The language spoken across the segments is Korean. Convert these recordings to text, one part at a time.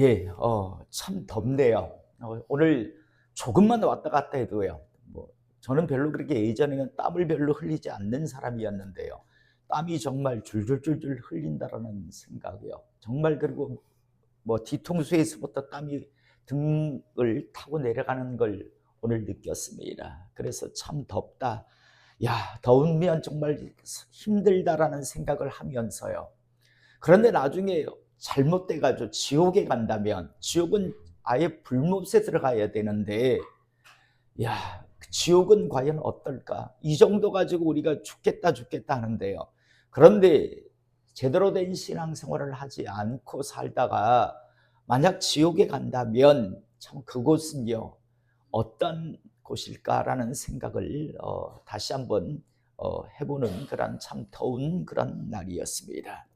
예, 참 덥네요. 오늘 조금만 왔다 갔다 해도요. 저는 별로 그렇게 예전에는 땀을 별로 흘리지 않는 사람이었는데요. 땀이 정말 줄줄줄줄 흘린다라는 생각이요. 정말 그리고 뒤통수에서부터 땀이 등을 타고 내려가는 걸 오늘 느꼈습니다. 그래서 참 덥다. 야, 더우면 정말 힘들다라는 생각을 하면서요. 그런데 나중에 잘못돼가지고 지옥에 간다면 지옥은 아예 불못에 들어가야 되는데 야, 지옥은 과연 어떨까? 이 정도 가지고 우리가 죽겠다 하는데요. 그런데 제대로 된 신앙생활을 하지 않고 살다가 만약 지옥에 간다면 참 그곳은요 어떤 곳일까라는 생각을 다시 한번 해보는 그런 참 더운 그런 날이었습니다.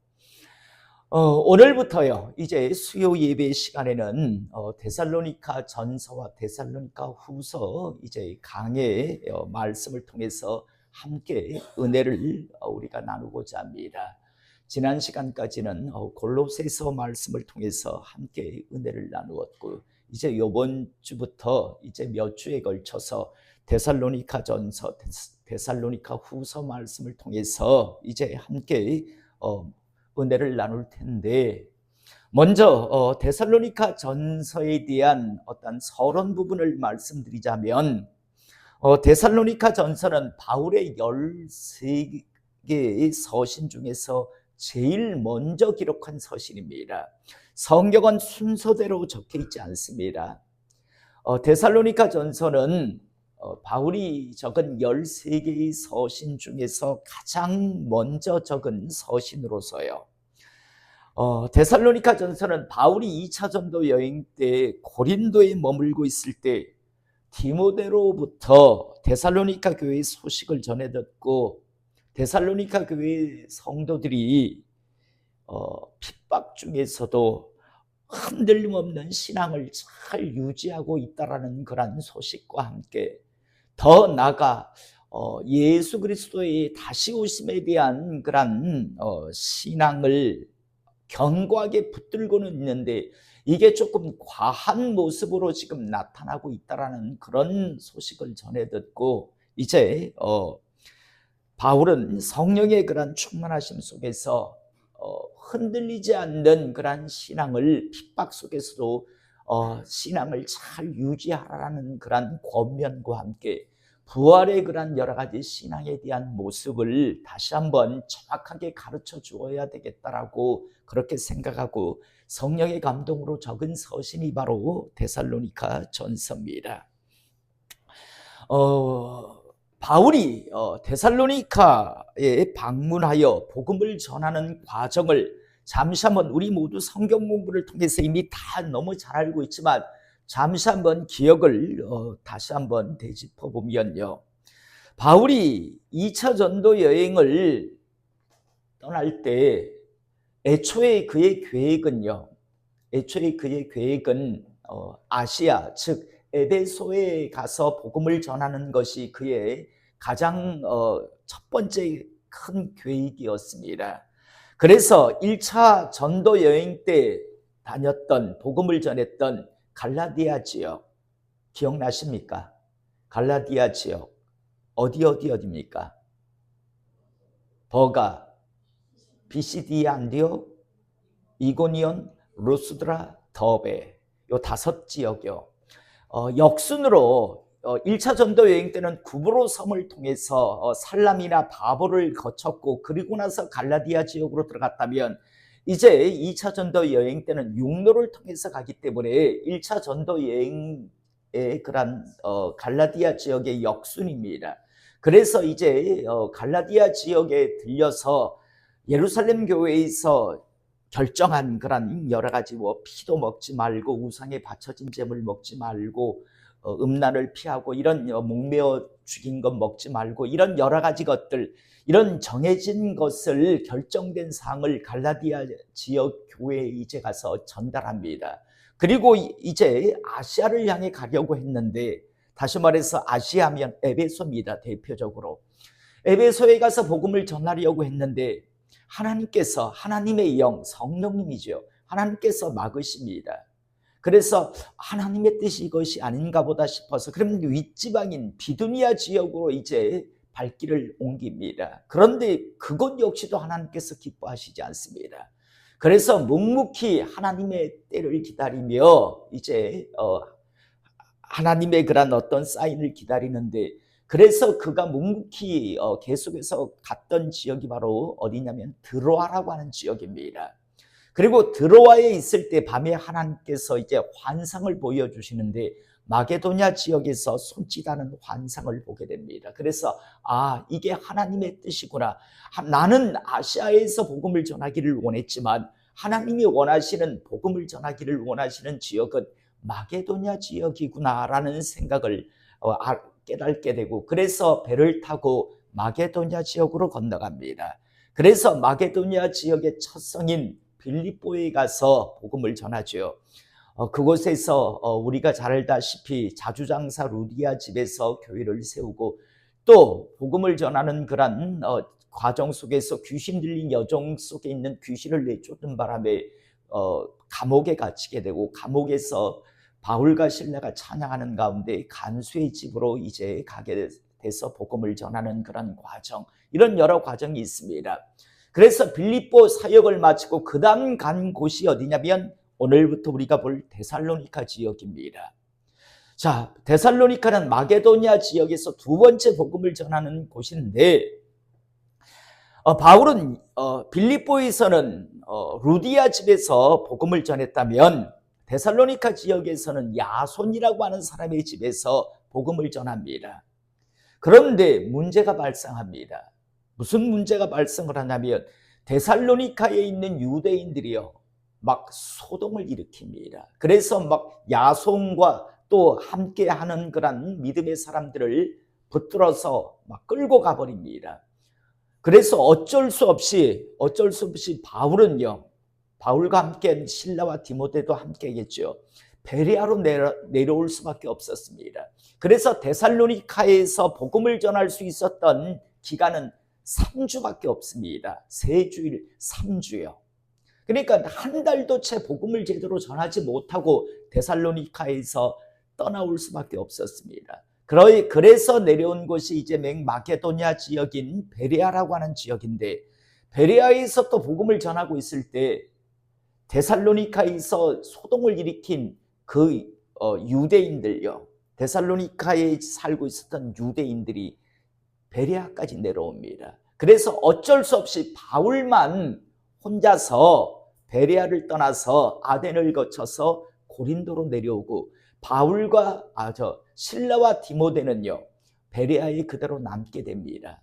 오늘부터요, 이제 수요 예배 시간에는 데살로니가 전서와 데살로니가 후서 이제 강의 말씀을 통해서 함께 은혜를 우리가 나누고자 합니다. 지난 시간까지는 골로새서 말씀을 통해서 함께 은혜를 나누었고, 이제 이번 주부터 이제 몇 주에 걸쳐서 데살로니가 전서, 데살로니가 후서 말씀을 통해서 이제 함께 은혜를 나눌 텐데, 먼저 데살로니가 전서에 대한 어떤 서론 부분을 말씀드리자면, 데살로니가 전서는 바울의 13개의 서신 중에서 제일 먼저 기록한 서신입니다. 성경은 순서대로 적혀 있지 않습니다. 데살로니가 전서는 바울이 적은 13개의 서신 중에서 가장 먼저 적은 서신으로서요. 데살로니가 전서는 바울이 2차 전도 여행 때 고린도에 머물고 있을 때 디모데로부터 데살로니가 교회의 소식을 전해 듣고 데살로니카 교회 성도들이 핍박 중에서도 흔들림 없는 신앙을 잘 유지하고 있다라는 그런 소식과 함께 더 나아가 예수 그리스도의 다시 오심에 대한 그런 신앙을 견고하게 붙들고는 있는데 이게 조금 과한 모습으로 지금 나타나고 있다라는 그런 소식을 전해 듣고 이제 바울은 성령의 그런 충만하심 속에서 흔들리지 않는 그런 신앙을 핍박 속에서도 신앙을 잘 유지하라는 그런 권면과 함께 부활의 그런 여러 가지 신앙에 대한 모습을 다시 한번 정확하게 가르쳐 주어야 되겠다라고 그렇게 생각하고 성령의 감동으로 적은 서신이 바로 데살로니가 전서입니다. 바울이 데살로니카에 방문하여 복음을 전하는 과정을 잠시 한번 우리 모두 성경 공부를 통해서 이미 다 너무 잘 알고 있지만 잠시 한번 기억을 다시 한번 되짚어 보면요. 바울이 2차 전도 여행을 떠날 때 애초에 그의 계획은 아시아 즉 에베소에 가서 복음을 전하는 것이 그의 가장 첫 번째 큰 계획이었습니다. 그래서 1차 전도 여행 때 다녔던 복음을 전했던 갈라디아 지역 기억나십니까? 갈라디아 지역 어디입니까? 버가, 비시디아 안디오, 이고니온, 루스드라, 더베 요 5 지역이요. 역순으로 1차 전도 여행 때는 구브로 섬을 통해서 살람이나 바보를 거쳤고 그리고 나서 갈라디아 지역으로 들어갔다면 이제 2차 전도 여행 때는 육로를 통해서 가기 때문에 1차 전도 여행의 그런 갈라디아 지역의 역순입니다. 그래서 이제 갈라디아 지역에 들려서 예루살렘 교회에서 결정한 그런 여러 가지 피도 먹지 말고 우상에 바쳐진 제물 먹지 말고 음란을 피하고 이런 목매어 죽인 것 먹지 말고 이런 여러 가지 것들 이런 정해진 것을 결정된 사항을 갈라디아 지역 교회에 이제 가서 전달합니다. 그리고 이제 아시아를 향해 가려고 했는데 다시 말해서 아시아면 에베소입니다. 대표적으로 에베소에 가서 복음을 전하려고 했는데 하나님께서 하나님의 영 성령님이죠. 하나님께서 막으십니다. 그래서 하나님의 뜻이 이것이 아닌가 보다 싶어서 그러면 윗지방인 비두니아 지역으로 이제 발길을 옮깁니다. 그런데 그것 역시도 하나님께서 기뻐하시지 않습니다. 그래서 묵묵히 하나님의 때를 기다리며 이제 하나님의 그런 어떤 사인을 기다리는데, 그래서 그가 묵묵히 계속해서 갔던 지역이 바로 어디냐면 드로아라고 하는 지역입니다. 그리고 드로아에 있을 때 밤에 하나님께서 이제 환상을 보여주시는데 마게도냐 지역에서 손짓하는 환상을 보게 됩니다. 그래서 이게 하나님의 뜻이구나. 나는 아시아에서 복음을 전하기를 원했지만 하나님이 원하시는 복음을 전하기를 원하시는 지역은 마게도냐 지역이구나라는 생각을 깨닫게 되고, 그래서 배를 타고 마게도냐 지역으로 건너갑니다. 그래서 마게도냐 지역의 첫 성인 빌립보에 가서 복음을 전하죠. 그곳에서 우리가 잘 알다시피 자주장사 루디아 집에서 교회를 세우고, 또 복음을 전하는 그런 과정 속에서 귀신 들린 여종 속에 있는 귀신을 내쫓는 바람에 감옥에 갇히게 되고, 감옥에서 바울과 실라가 찬양하는 가운데 간수의 집으로 이제 가게 돼서 복음을 전하는 그런 과정, 이런 여러 과정이 있습니다. 그래서 빌립보 사역을 마치고 그 다음 간 곳이 어디냐면 오늘부터 우리가 볼 데살로니가 지역입니다. 자, 데살로니가는 마게도냐 지역에서 두 번째 복음을 전하는 곳인데, 바울은 빌립보에서는 루디아 집에서 복음을 전했다면 데살로니가 지역에서는 야손이라고 하는 사람의 집에서 복음을 전합니다. 그런데 문제가 발생합니다. 무슨 문제가 발생을 하냐면 데살로니가에 있는 유대인들이요 막 소동을 일으킵니다. 그래서 막 야손과 또 함께하는 그런 믿음의 사람들을 붙들어서 막 끌고 가버립니다. 그래서 어쩔 수 없이 바울은요, 바울과 함께 실라와 디모데도 함께겠죠. 베레아로 내려올 수밖에 없었습니다. 그래서 데살로니가에서 복음을 전할 수 있었던 기간은 3주밖에 없습니다. 3주일 3주요. 그러니까 한 달도 채 복음을 제대로 전하지 못하고 데살로니가에서 떠나올 수밖에 없었습니다. 그래서 내려온 곳이 이제 마게도냐 지역인 베레아라고 하는 지역인데, 베레아에서 또 복음을 전하고 있을 때 데살로니가에서 소동을 일으킨 그 유대인들요, 데살로니가에 살고 있었던 유대인들이 베레아까지 내려옵니다. 그래서 어쩔 수 없이 바울만 혼자서 베레아를 떠나서 아덴을 거쳐서 고린도로 내려오고, 바울과 실라와 디모데는요 베레아에 그대로 남게 됩니다.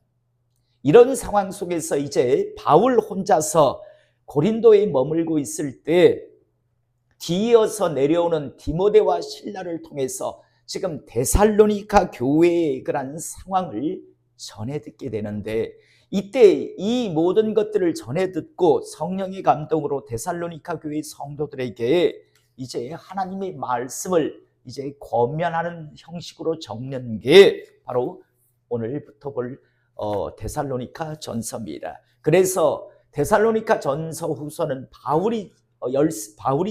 이런 상황 속에서 이제 바울 혼자서 고린도에 머물고 있을 때 뒤이어서 내려오는 디모데와 실라를 통해서 지금 데살로니가 교회의 그런 상황을 전해 듣게 되는데, 이때 이 모든 것들을 전해 듣고 성령의 감동으로 데살로니가 교회 성도들에게 이제 하나님의 말씀을 이제 권면하는 형식으로 적는 게 바로 오늘부터 볼 데살로니가 전서입니다. 그래서 데살로니가 전서 후서는 바울이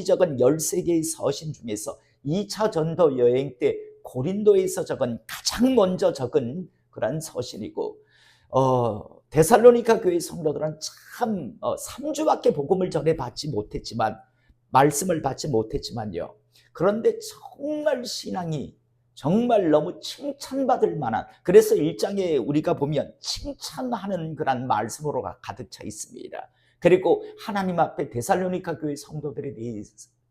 적은 13개의 서신 중에서 2차 전도 여행 때 고린도에서 적은 가장 먼저 적은 그런 서신이고, 데살로니가 교회 성도들은 참 3주밖에 복음을 전해 받지 못했지만, 말씀을 받지 못했지만요, 그런데 정말 신앙이 정말 너무 칭찬받을 만한, 그래서 1장에 우리가 보면 칭찬하는 그런 말씀으로 가득 차 있습니다. 그리고 하나님 앞에 데살로니가 교회 성도들에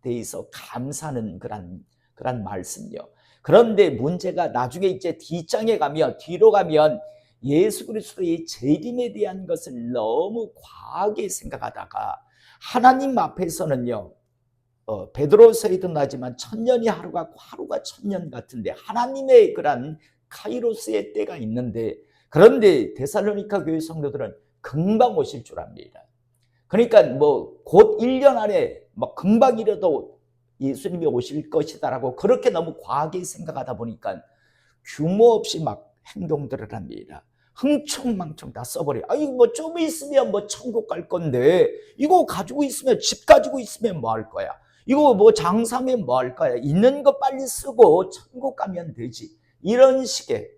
대해서 감사하는 그런 말씀요. 그런데 문제가 나중에 이제 뒤로 가면 예수 그리스도의 재림에 대한 것을 너무 과하게 생각하다가, 하나님 앞에서는요 베드로서에도 나지만 천년이 하루가 1000년 같은데 하나님의 그런 카이로스의 때가 있는데, 그런데 데살로니가 교회 성도들은 금방 오실 줄 압니다. 그러니까 곧 1년 안에 금방이라도 예수님이 오실 것이다라고 그렇게 너무 과하게 생각하다 보니까 규모 없이 막 행동들을 합니다. 흥청망청 다 써버려요. 좀 있으면 천국 갈 건데 이거 가지고 있으면, 집 가지고 있으면 뭐 할 거야. 이거 뭐 장사면 뭐 할 거야. 있는 거 빨리 쓰고 천국 가면 되지. 이런 식의.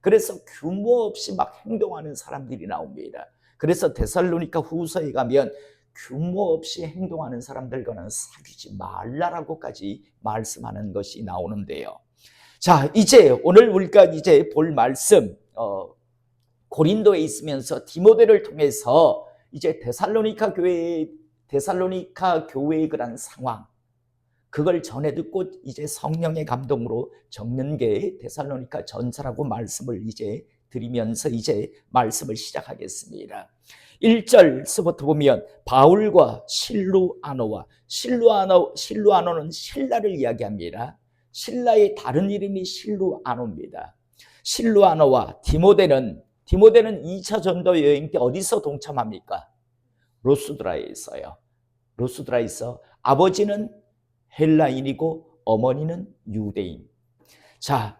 그래서 규모 없이 막 행동하는 사람들이 나옵니다. 그래서 데살로니가 후서에 가면 규모 없이 행동하는 사람들과는 사귀지 말라라고까지 말씀하는 것이 나오는데요. 자, 이제 오늘 우리가 이제 볼 말씀, 고린도에 있으면서 디모데를 통해서 이제 데살로니가 교회의 그런 상황, 그걸 전해 듣고 이제 성령의 감동으로 적는 게 데살로니가 전서라고 말씀을 이제 드리면서 이제 말씀을 시작하겠습니다. 1절서부터 보면 바울과 실루아노와 실루아노는 신라를 이야기합니다. 신라의 다른 이름이 실루아노입니다. 실루아노와 디모데는 2차 전도 여행 때 어디서 동참합니까? 로스드라에 있어요. 로스드라에서 아버지는 헬라인이고 어머니는 유대인. 자,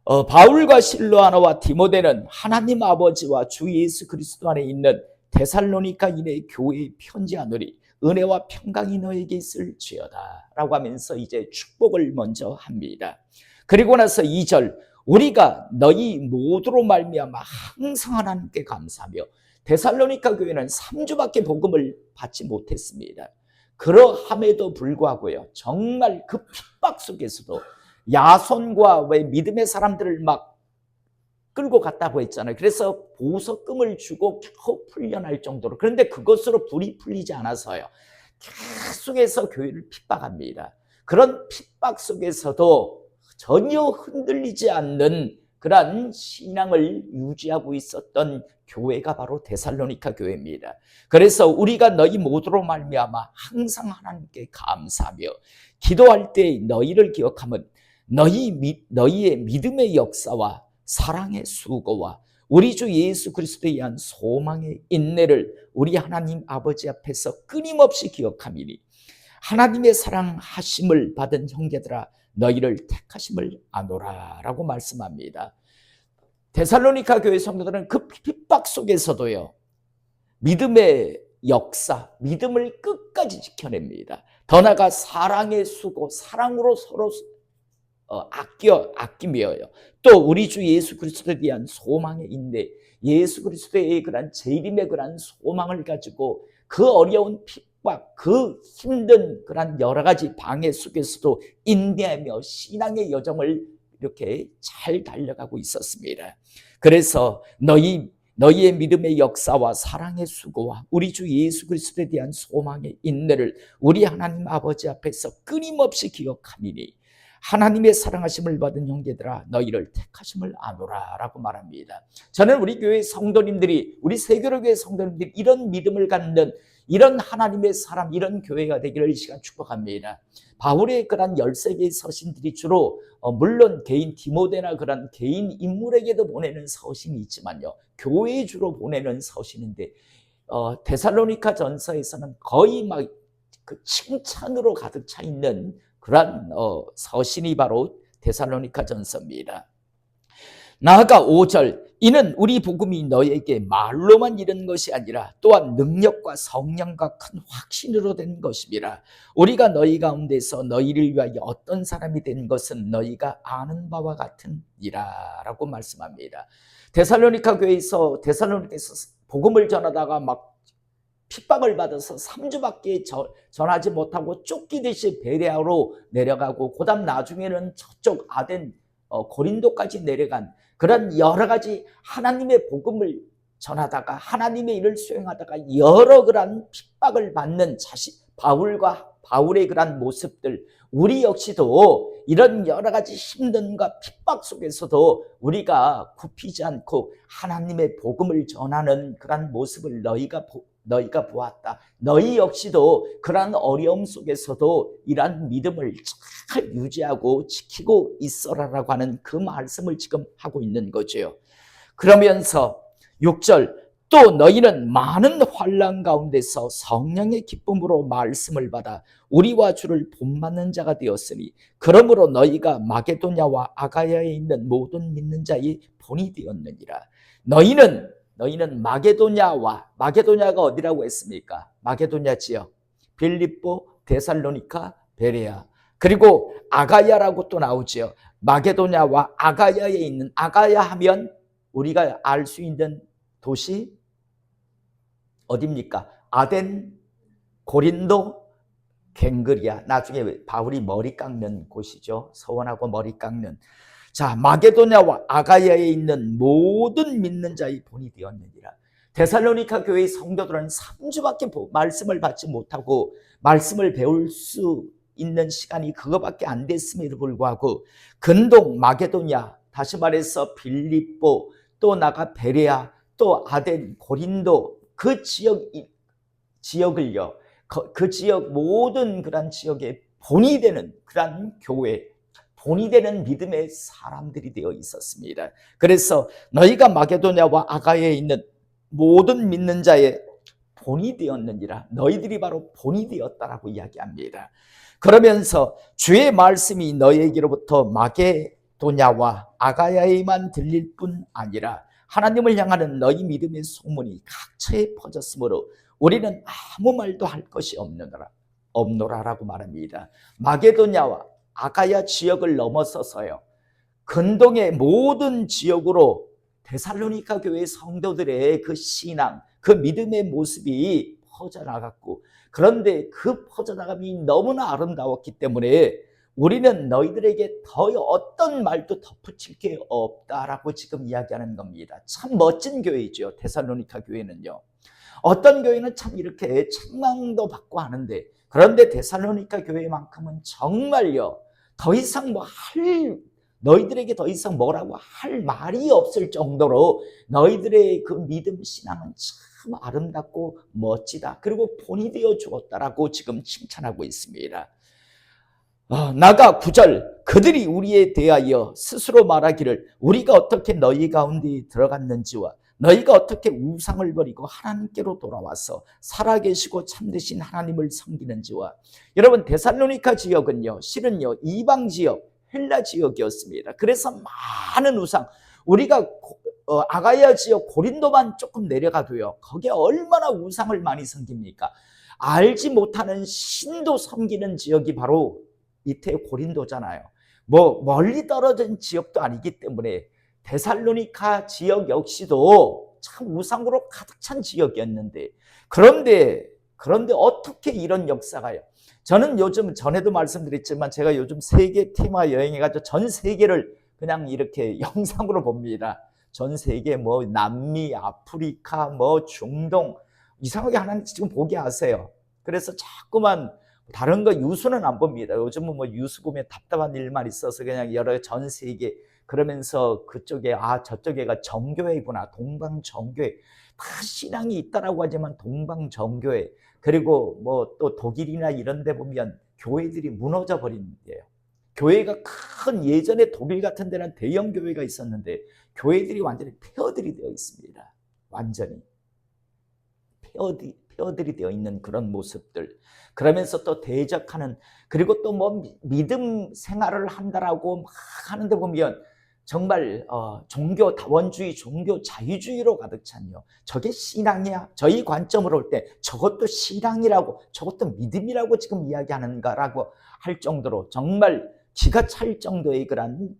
바울과 실루아노와 디모데는 하나님 아버지와 주 예수 그리스도 안에 있는 데살로니가인의 교회에 편지하노니 은혜와 평강이 너에게 있을지어다 라고 하면서 이제 축복을 먼저 합니다. 그리고 나서 2절, 우리가 너희 모두로 말미암아 항상 하나님께 감사하며 데살로니가 교회는 3주밖에 복음을 받지 못했습니다. 그러함에도 불구하고요, 정말 그 핍박 속에서도 야손과 왜 믿음의 사람들을 막 끌고 갔다고 했잖아요. 그래서 보석금을 주고 겨우 풀려날 정도로. 그런데 그것으로 불이 풀리지 않아서요, 계속해서 교회를 핍박합니다. 그런 핍박 속에서도 전혀 흔들리지 않는 그런 신앙을 유지하고 있었던 교회가 바로 데살로니가 교회입니다. 그래서 우리가 너희 모두로 말미암아 항상 하나님께 감사하며 기도할 때 너희를 기억하면 너희의 믿음의 역사와 사랑의 수고와 우리 주 예수 그리스도에 의한 소망의 인내를 우리 하나님 아버지 앞에서 끊임없이 기억함이니 하나님의 사랑하심을 받은 형제들아 너희를 택하심을 아노라 라고 말씀합니다. 데살로니가 교회 성도들은 그 핍박 속에서도요, 믿음의 역사, 믿음을 끝까지 지켜냅니다. 더 나아가 사랑의 수고, 사랑으로 서로 아끼며요. 또 우리 주 예수 그리스도에 대한 소망의 인내, 예수 그리스도의 그런 재림의 그런 소망을 가지고 그 어려운 핍박, 그 힘든 그런 여러 가지 방해 속에서도 인내하며 신앙의 여정을 이렇게 잘 달려가고 있었습니다. 그래서 너희의 믿음의 역사와 사랑의 수고와 우리 주 예수 그리스도에 대한 소망의 인내를 우리 하나님 아버지 앞에서 끊임없이 기억하미니 하나님의 사랑하심을 받은 형제들아 너희를 택하심을 아노라 라고 말합니다. 저는 우리 교회 성도님들이, 우리 세교로교회 성도님들이 이런 믿음을 갖는 이런 하나님의 사람, 이런 교회가 되기를 이 시간 축복합니다. 바울의 그런 13개의 서신들이 주로 물론 개인 디모데나 그런 개인 인물에게도 보내는 서신이 있지만요, 교회에 주로 보내는 서신인데 데살로니가 전서에서는 거의 막 그 칭찬으로 가득 차 있는 그런 서신이 바로 데살로니가 전서입니다. 나아가 5절, 이는 우리 복음이 너에게 말로만 이른 것이 아니라 또한 능력과 성령과 큰 확신으로 된 것이니라. 우리가 너희 가운데서 너희를 위하여 어떤 사람이 된 것은 너희가 아는 바와 같으니라 라고 말씀합니다. 데살로니가 교회에서 복음을 전하다가 막 핍박을 받아서 3주밖에 전하지 못하고 쫓기듯이 베레아로 내려가고, 그 다음 나중에는 저쪽 아덴 고린도까지 내려간 그런 여러 가지 하나님의 복음을 전하다가 하나님의 일을 수행하다가 여러 그런 핍박을 받는 바울의 그런 모습들, 우리 역시도 이런 여러 가지 힘든과 핍박 속에서도 우리가 굽히지 않고 하나님의 복음을 전하는 그런 모습을 너희가 보았다. 너희 역시도 그러한 어려움 속에서도 이러한 믿음을 잘 유지하고 지키고 있어라라고 하는 그 말씀을 지금 하고 있는 거죠. 그러면서 6절, 또 너희는 많은 환난 가운데서 성령의 기쁨으로 말씀을 받아 우리와 주를 본받는 자가 되었으니 그러므로 너희가 마게도냐와 아가야에 있는 모든 믿는 자의 본이 되었느니라. 너희는 마게도냐가 어디라고 했습니까? 마게도냐 지역, 빌립보, 데살로니가, 베레아. 그리고 아가야라고 또 나오죠. 마게도냐와 아가야에 있는, 아가야 하면 우리가 알 수 있는 도시 어디입니까? 아덴, 고린도, 갱그리아. 나중에 바울이 머리 깎는 곳이죠. 서원하고 머리 깎는. 자, 마게도냐와 아가야에 있는 모든 믿는 자의 본이 되었느니라. 데살로니가 교회의 성도들은 3주밖에 말씀을 받지 못하고 말씀을 배울 수 있는 시간이 그거밖에 안 됐음에도 불구하고 근동, 마게도냐, 다시 말해서 빌립보, 또 나가 베레아, 또 아덴, 고린도 그 지역을요. 그 지역 모든 그런 지역에 본이 되는 그런 교회, 본이 되는 믿음의 사람들이 되어 있었습니다. 그래서 너희가 마게도냐와 아가야에 있는 모든 믿는 자의 본이 되었느니라. 너희들이 바로 본이 되었다라고 이야기합니다. 그러면서 주의 말씀이 너희에게로부터 마게도냐와 아가야에만 들릴 뿐 아니라 하나님을 향하는 너희 믿음의 소문이 각처에 퍼졌으므로 우리는 아무 말도 할 것이 없노라라고 말합니다. 마게도냐와 아가야 지역을 넘어서서요, 근동의 모든 지역으로 데살로니가 교회 성도들의 그 신앙, 그 믿음의 모습이 퍼져나갔고, 그런데 그 퍼져나감이 너무나 아름다웠기 때문에 우리는 너희들에게 더 어떤 말도 덧붙일 게 없다라고 지금 이야기하는 겁니다. 참 멋진 교회이죠. 데살로니가 교회는요. 어떤 교회는 참 이렇게 책망도 받고 하는데, 그런데 데살로니가 교회만큼은 정말요, 더 이상 너희들에게 더 이상 뭐라고 할 말이 없을 정도로 너희들의 그 믿음 신앙은 참 아름답고 멋지다. 그리고 본이 되어 주었다라고 지금 칭찬하고 있습니다. 나가 9절, 그들이 우리에 대하여 스스로 말하기를 우리가 어떻게 너희 가운데 들어갔는지와 너희가 어떻게 우상을 버리고 하나님께로 돌아와서 살아계시고 참되신 하나님을 섬기는지와. 여러분, 데살로니가 지역은요, 실은요, 이방 지역, 헬라 지역이었습니다. 그래서 많은 우상, 우리가 아가야 지역 고린도만 조금 내려가도요, 거기에 얼마나 우상을 많이 섬깁니까? 알지 못하는 신도 섬기는 지역이 바로 이태 고린도잖아요. 뭐 멀리 떨어진 지역도 아니기 때문에 데살로니가 지역 역시도 참 우상으로 가득 찬 지역이었는데, 그런데 어떻게 이런 역사가요? 저는 요즘, 전에도 말씀드렸지만 제가 요즘 세계 테마 여행해가지고 전 세계를 그냥 이렇게 영상으로 봅니다. 전 세계 뭐 남미, 아프리카, 뭐 중동, 이상하게 하나님 지금 보게 하세요. 그래서 자꾸만 다른 거 유수는 안 봅니다. 요즘은 뭐 유수 보면 답답한 일만 있어서 그냥 여러 전 세계, 그러면서 그쪽에 저쪽에가 정교회구나, 동방정교회, 다 신앙이 있다라고 하지만 동방정교회, 그리고 뭐 또 독일이나 이런 데 보면 교회들이 무너져 버린대요. 교회가 큰, 예전에 독일 같은 데는 대형 교회가 있었는데 교회들이 완전히 폐허들이 되어 있습니다. 완전히 폐허들이 되어 있는 그런 모습들. 그러면서 또 대적하는, 그리고 또 뭐 믿음 생활을 한다라고 막 하는데 보면 정말 종교 다원주의, 종교 자유주의로 가득 찬요. 저게 신앙이야? 저희 관점으로 볼 때 저것도 신앙이라고, 저것도 믿음이라고 지금 이야기하는가라고 할 정도로 정말 기가 찰 정도의 그런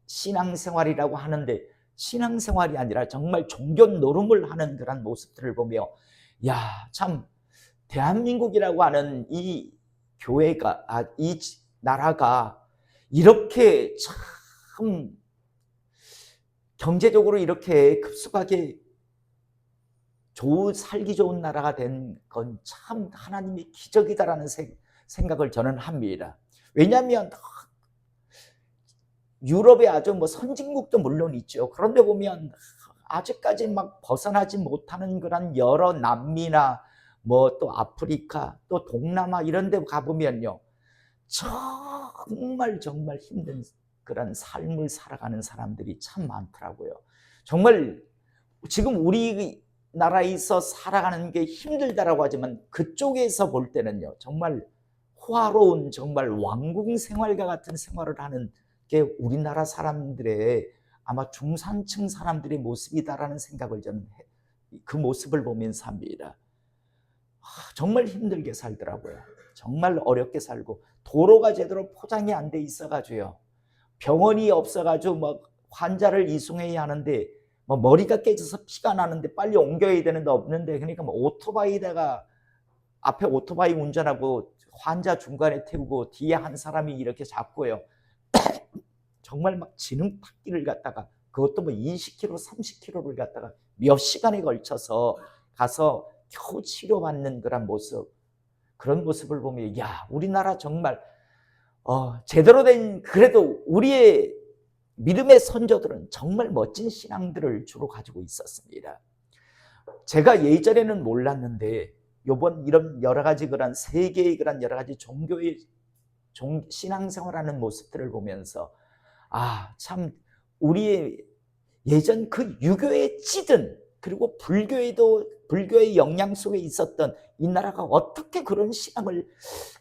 신앙생활이라고 하는데, 신앙생활이 아니라 정말 종교 노름을 하는 그런 모습들을 보며, 야, 참 대한민국이라고 하는 이 교회가, 이 나라가 이렇게 참 경제적으로 이렇게 급속하게 살기 좋은 나라가 된 건 참 하나님의 기적이다라는 생각을 저는 합니다. 왜냐하면 유럽의 아주 뭐 선진국도 물론 있죠. 그런데 보면 아직까지 막 벗어나지 못하는 그런 여러 남미나 뭐 또 아프리카, 또 동남아 이런 데 가보면요, 정말 힘든 그런 삶을 살아가는 사람들이 참 많더라고요. 정말 지금 우리나라에서 살아가는 게 힘들다라고 하지만 그쪽에서 볼 때는요, 정말 호화로운, 정말 왕궁 생활과 같은 생활을 하는 게 우리나라 사람들의, 아마 중산층 사람들의 모습이다라는 생각을 저는 그 모습을 보면서 합니다. 정말 힘들게 살더라고요. 정말 어렵게 살고 도로가 제대로 포장이 안 돼 있어가지고요. 병원이 없어가지고 막 환자를 이송해야 하는데 뭐 머리가 깨져서 피가 나는데 빨리 옮겨야 되는데 없는데, 그러니까 뭐 오토바이다가 앞에 오토바이 운전하고 환자 중간에 태우고 뒤에 한 사람이 이렇게 잡고요. 정말 막 지능탁기를 갖다가 그것도 뭐 20km, 30km를 갖다가 몇 시간에 걸쳐서 가서 겨우 치료받는 그런 모습, 그런 모습을 보면 야, 우리나라 정말 제대로 된, 그래도 우리의 믿음의 선조들은 정말 멋진 신앙들을 주로 가지고 있었습니다. 제가 예전에는 몰랐는데 요번 이런 여러 가지 그런 세계의 그런 여러 가지 종교의 신앙생활하는 모습들을 보면서 참 우리의 예전 그 유교에 찌든, 그리고 불교의 영향 속에 있었던 이 나라가 어떻게 그런 신앙을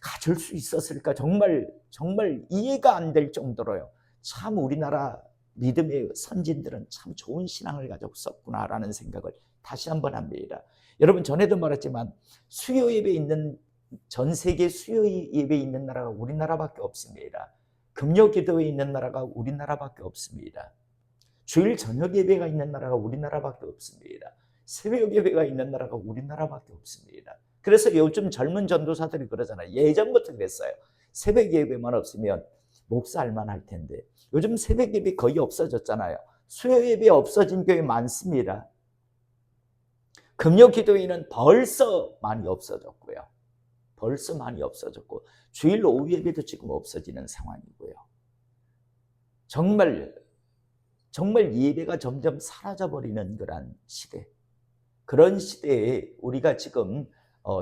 가질 수 있었을까, 정말 이해가 안 될 정도로요. 참 우리나라 믿음의 선진들은 참 좋은 신앙을 가지고 있었구나라는 생각을 다시 한번 합니다. 여러분, 전에도 말했지만 수요 예배 있는, 전 세계 수요 예배 있는 나라가 우리나라밖에 없습니다. 금요 기도회 있는 나라가 우리나라밖에 없습니다. 주일 저녁 예배가 있는 나라가 우리나라밖에 없습니다. 새벽 예배가 있는 나라가 우리나라밖에 없습니다. 그래서 요즘 젊은 전도사들이 그러잖아요. 예전부터 그랬어요. 새벽 예배만 없으면 목사 할만 할 텐데. 요즘 새벽 예배 거의 없어졌잖아요. 수요 예배 없어진 교회 많습니다. 금요 기도회는 벌써 많이 없어졌고요. 벌써 많이 없어졌고 주일 오후 예배도 지금 없어지는 상황이고요. 정말 예배가 점점 사라져버리는 그런 시대, 그런 시대에 우리가 지금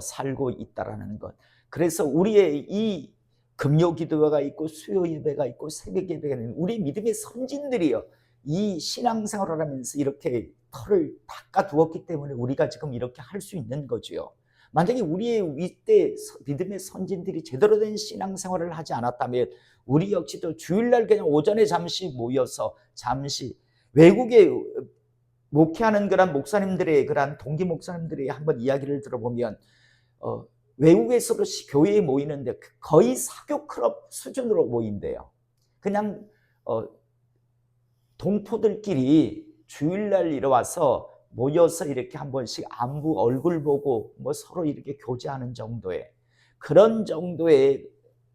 살고 있다라는 것. 그래서 우리의 이 금요 기도회가 있고 수요 예배가 있고 새벽 예배가 있는 우리 믿음의 선진들이요, 이 신앙생활을 하면서 이렇게 털을 닦아두었기 때문에 우리가 지금 이렇게 할 수 있는 거죠. 만약에 우리의 이때 믿음의 선진들이 제대로 된 신앙생활을 하지 않았다면 우리 역시도 주일날 그냥 오전에 잠시 모여서 잠시 외국에 목회하는 그런 목사님들의, 그런 동기 목사님들의 한번 이야기를 들어보면 외국에서도 교회에 모이는데 거의 사교 클럽 수준으로 모인대요. 그냥 동포들끼리 주일날 이뤄와서 모여서 이렇게 한 번씩 안부 얼굴 보고 뭐 서로 이렇게 교제하는 정도의, 그런 정도의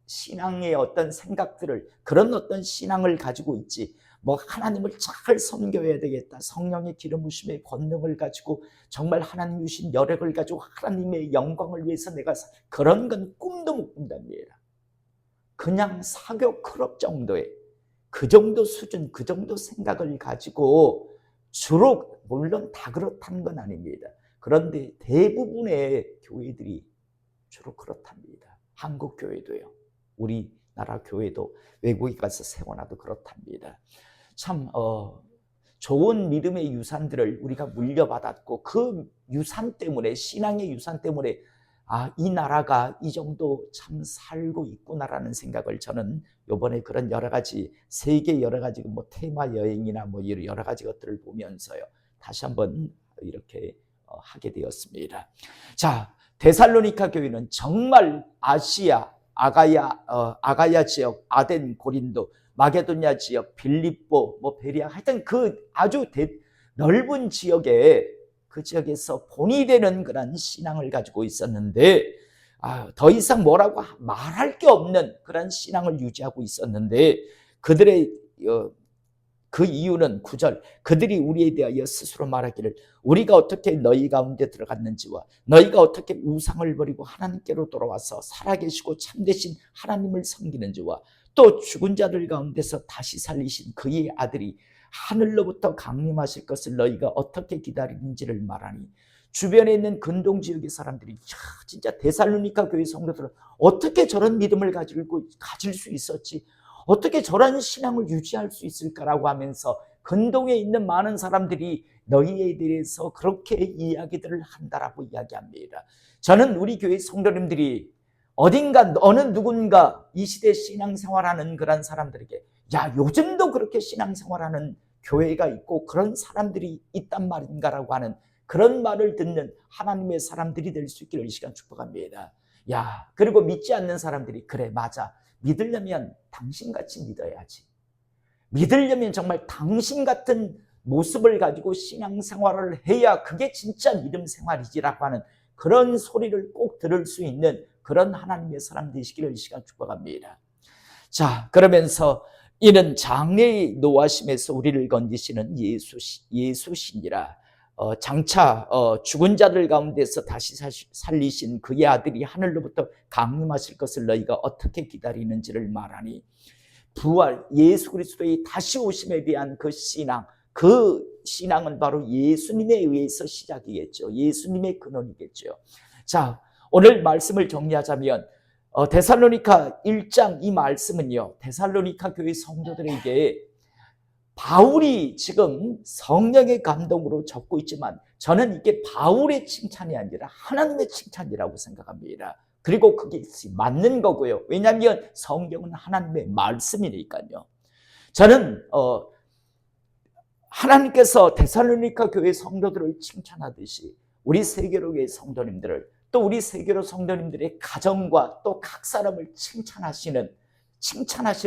신앙의 어떤 생각들을, 그런 어떤 신앙을 가지고 있지, 뭐 하나님을 잘 섬겨야 되겠다, 성령의 기름 부심의 권능을 가지고 정말 하나님 주신 여력을 가지고 하나님의 영광을 위해서 내가 그런 건 꿈도 못 꾼답니다. 그냥 사교 클럽 정도의 그 정도 수준, 그 정도 생각을 가지고 주로, 물론 다 그렇다는 건 아닙니다. 그런데 대부분의 교회들이 주로 그렇답니다. 한국 교회도요, 우리나라 교회도 외국에 가서 세워놔도 그렇답니다. 참 좋은 믿음의 유산들을 우리가 물려받았고 그 유산 때문에, 신앙의 유산 때문에 이 나라가 이 정도 참 살고 있구나라는 생각을 저는 이번에 그런 여러 가지 세계 여러 가지 뭐 테마 여행이나 뭐 여러 가지 것들을 보면서요 다시 한번 이렇게 하게 되었습니다. 자, 데살로니가 교회는 정말 아시아, 아가야 지역, 아덴, 고린도, 마게도냐 지역, 빌립보, 뭐 베리아, 하여튼 그 아주 넓은 지역에, 그 지역에서 본이 되는 그런 신앙을 가지고 있었는데 더 이상 뭐라고 말할 게 없는 그런 신앙을 유지하고 있었는데, 그들의 그 이유는 9절, 그들이 우리에 대하여 스스로 말하기를 우리가 어떻게 너희 가운데 들어갔는지와 너희가 어떻게 우상을 버리고 하나님께로 돌아와서 살아계시고 참되신 하나님을 섬기는지와 또 죽은 자들 가운데서 다시 살리신 그의 아들이 하늘로부터 강림하실 것을 너희가 어떻게 기다리는지를 말하니, 주변에 있는 근동 지역의 사람들이 진짜 데살로니가 교회 성도들은 어떻게 저런 믿음을 가질 수 있었지, 어떻게 저런 신앙을 유지할 수 있을까라고 하면서 근동에 있는 많은 사람들이 너희에 대해서 그렇게 이야기들을 한다라고 이야기합니다. 저는 우리 교회 성도님들이 어딘가 어느 누군가 이 시대 신앙생활하는 그런 사람들에게 야, 요즘도 그렇게 신앙생활하는 교회가 있고 그런 사람들이 있단 말인가라고 하는 그런 말을 듣는 하나님의 사람들이 될 수 있기를 이 시간 축복합니다. 야, 그리고 믿지 않는 사람들이 그래, 맞아. 믿으려면 당신같이 믿어야지. 믿으려면 정말 당신 같은 모습을 가지고 신앙생활을 해야 그게 진짜 믿음 생활이지라고 하는 그런 소리를 꼭 들을 수 있는 그런 하나님의 사람 되시기를 이 시간 축복합니다. 자, 그러면서 이는 장래의 노하심에서 우리를 건지시는 예수시니라. 장차 죽은 자들 가운데서 다시 살리신 그의 아들이 하늘로부터 강림하실 것을 너희가 어떻게 기다리는지를 말하니, 부활, 예수 그리스도의 다시 오심에 대한 그 신앙은 바로 예수님에 의해서 시작이겠죠. 예수님의 근원이겠죠. 자, 오늘 말씀을 정리하자면 데살로니가 1장 이 말씀은요, 데살로니가 교회 성도들에게 바울이 지금 성령의 감동으로 적고 있지만 저는 이게 바울의 칭찬이 아니라 하나님의 칭찬이라고 생각합니다. 그리고 그게 맞는 거고요. 왜냐하면 성경은 하나님의 말씀이니까요. 저는 하나님께서 데살로니가 교회 성도들을 칭찬하듯이 우리 세계로교회 성도님들을, 또 우리 세계로 성도님들의 가정과 또 각 사람을 칭찬하실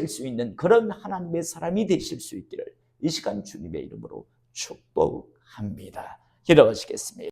수 있는 그런 하나님의 사람이 되실 수 있기를 이 시간 주님의 이름으로 축복합니다. 기도하시겠습니다.